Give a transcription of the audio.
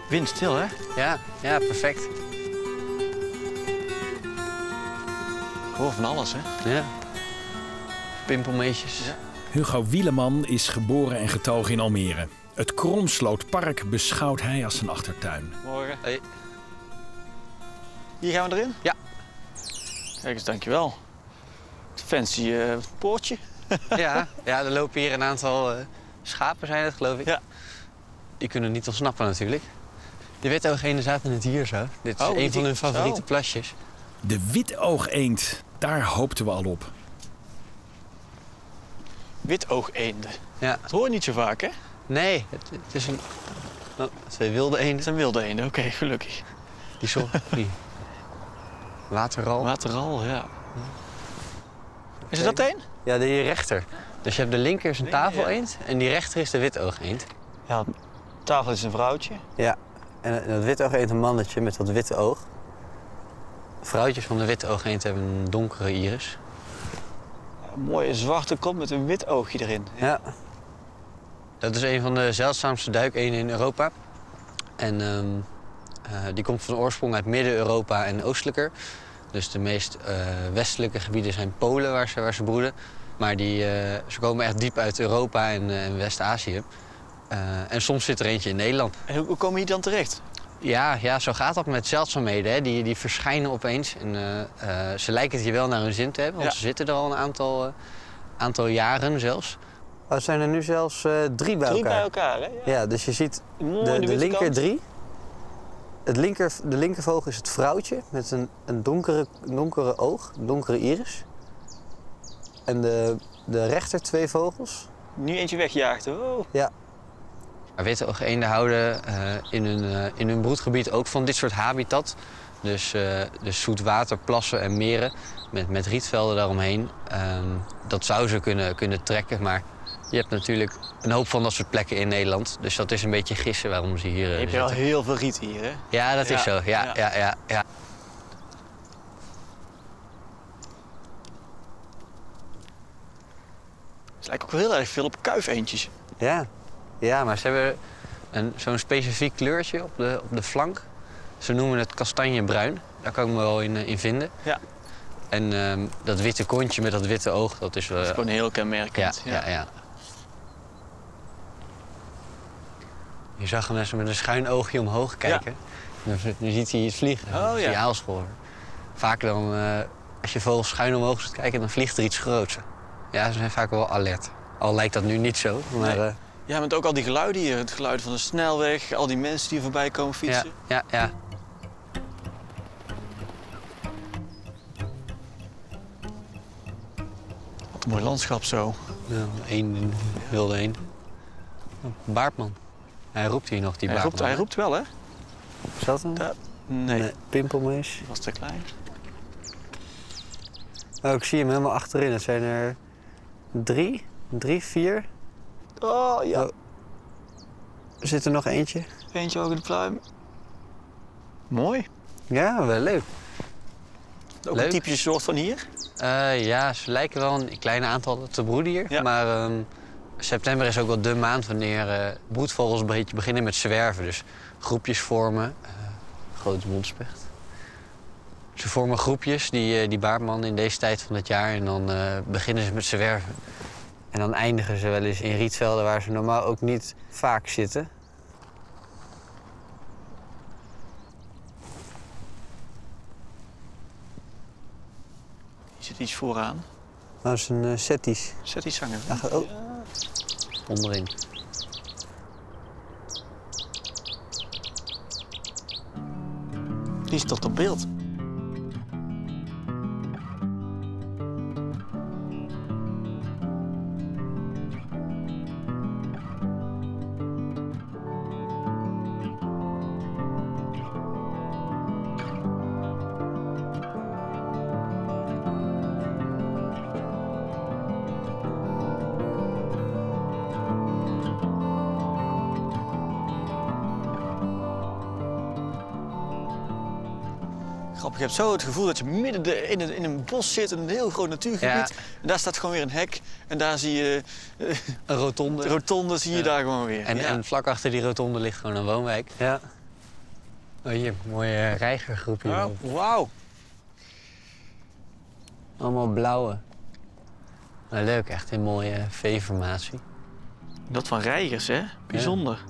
Windstil, hè? Ja, ja, perfect. Ik hoor van alles, hè? Ja. Pimpelmeesjes. Ja. Hugo Wieleman is geboren en getogen in Almere. Het Kromslootpark beschouwt hij als zijn achtertuin. Morgen. Hey. Hier gaan we erin? Ja. Kijk eens, dankjewel. Het fancy poortje. Ja, ja, er lopen hier een aantal schapen, zijn het, geloof ik. Ja. Die kunnen niet ontsnappen natuurlijk. De witoogenen zaten net hier zo. Dit is Oh, een van hun zo. favoriete plasjes. De witoogeend, daar hoopten we al op. Witoogeenden. Ja. Dat hoor je niet zo vaak, hè? Nee, het is een... Oh, 2 wilde eenden. Het zijn wilde eenden, oké, gelukkig. Die die waterral. Wateral, ja. Is het dat één? Ja, die rechter. Dus je hebt de linker is een Linker, tafeleend en die rechter is de witoogeend. Ja, tafel is een vrouwtje. Ja, en dat witoogeend een mannetje met dat witte oog. Vrouwtjes van de witoogeend hebben een donkere iris. Een mooie zwarte kop met een wit oogje erin. Ja. Dat is een van de zeldzaamste duikeenden in Europa. En die komt van oorsprong uit Midden-Europa en oostelijker. Dus de meest westelijke gebieden zijn Polen waar ze broeden. Maar ze komen echt diep uit Europa en West-Azië. En soms zit er eentje in Nederland. En hoe komen die dan terecht? Ja, zo gaat dat met zeldzaamheden. Hè. Die verschijnen opeens. En, ze lijken het hier wel naar hun zin te hebben, want ze zitten er al een aantal jaren zelfs. Er zijn er nu zelfs 3 bij elkaar. 3 bij elkaar, hè? Ja, dus je ziet Mooi, de linker kant. 3. De linkervogel is het vrouwtje met een donkere oog, een donkere iris. En de rechter 2 vogels. Nu eentje wegjaagd, oh. Ja. Witoogenden houden in hun broedgebied ook van dit soort habitat. Dus zoetwater, plassen en meren met rietvelden daaromheen. Dat zou ze kunnen trekken, maar je hebt natuurlijk een hoop van dat soort plekken in Nederland. Dus dat is een beetje gissen waarom ze hier Je hebt zitten. wel heel veel riet hier, hè? Ja, dat is zo. Ja. Het lijkt ook wel heel erg veel op kuifeentjes. Ja, maar ze hebben zo'n specifiek kleurtje op de flank. Ze noemen het kastanjebruin. Daar kan ik me wel in vinden. Ja. En dat witte kontje met dat witte oog, dat is... Dat is gewoon heel kenmerkend. Ja. Je zag hem net zo met een schuin oogje omhoog kijken. Nu ziet hij het vliegen. Oh, Dat is die aalschoor. Vaak dan, als je vogels schuin omhoog zit kijken, dan vliegt er iets groots. Ja, ze zijn vaak wel alert. Al lijkt dat nu niet zo. Maar, Nee. Ja, met ook al die geluiden hier. Het geluid van de snelweg, al die mensen die voorbij komen fietsen. Ja. Wat een mooi landschap zo. Eén wilde eend. Baardman. Hij roept hier nog, die baardman. Hij roept wel, hè? Is dat hem? Nee, Pimpelmees. dat was te klein. Oh, ik zie hem helemaal achterin. Het zijn er 3, 4. Oh, ja. Oh. Er zit er nog eentje. Eentje ook in de pluim. Mooi. Ja, wel leuk. Ook Leuk. een typische soort van hier. Ja, ze lijken wel een klein aantal te broeden hier. Ja. Maar september is ook wel de maand wanneer broedvogels een beetje beginnen met zwerven. Dus groepjes vormen. Grote mondspecht. Ze vormen groepjes, die baardman in deze tijd van het jaar. En dan beginnen ze met zwerven. En dan eindigen ze wel eens in rietvelden waar ze normaal ook niet vaak zitten. Hier zit iets vooraan. Dat is een setties. Zet die zanger. Oh. Onderin. Die is tot op beeld. Grappig, je hebt zo het gevoel dat je midden in een bos zit, in een heel groot natuurgebied. Ja. En daar staat gewoon weer een hek. En daar zie je Een rotonde. de rotonde, zie je daar gewoon weer. En vlak achter die rotonde ligt gewoon een woonwijk. Ja. Oh, hier, mooie reigergroepje. Oh, wauw. Allemaal blauwe. Nou, leuk, echt een mooie V-formatie. Dat van reigers, hè? Bijzonder.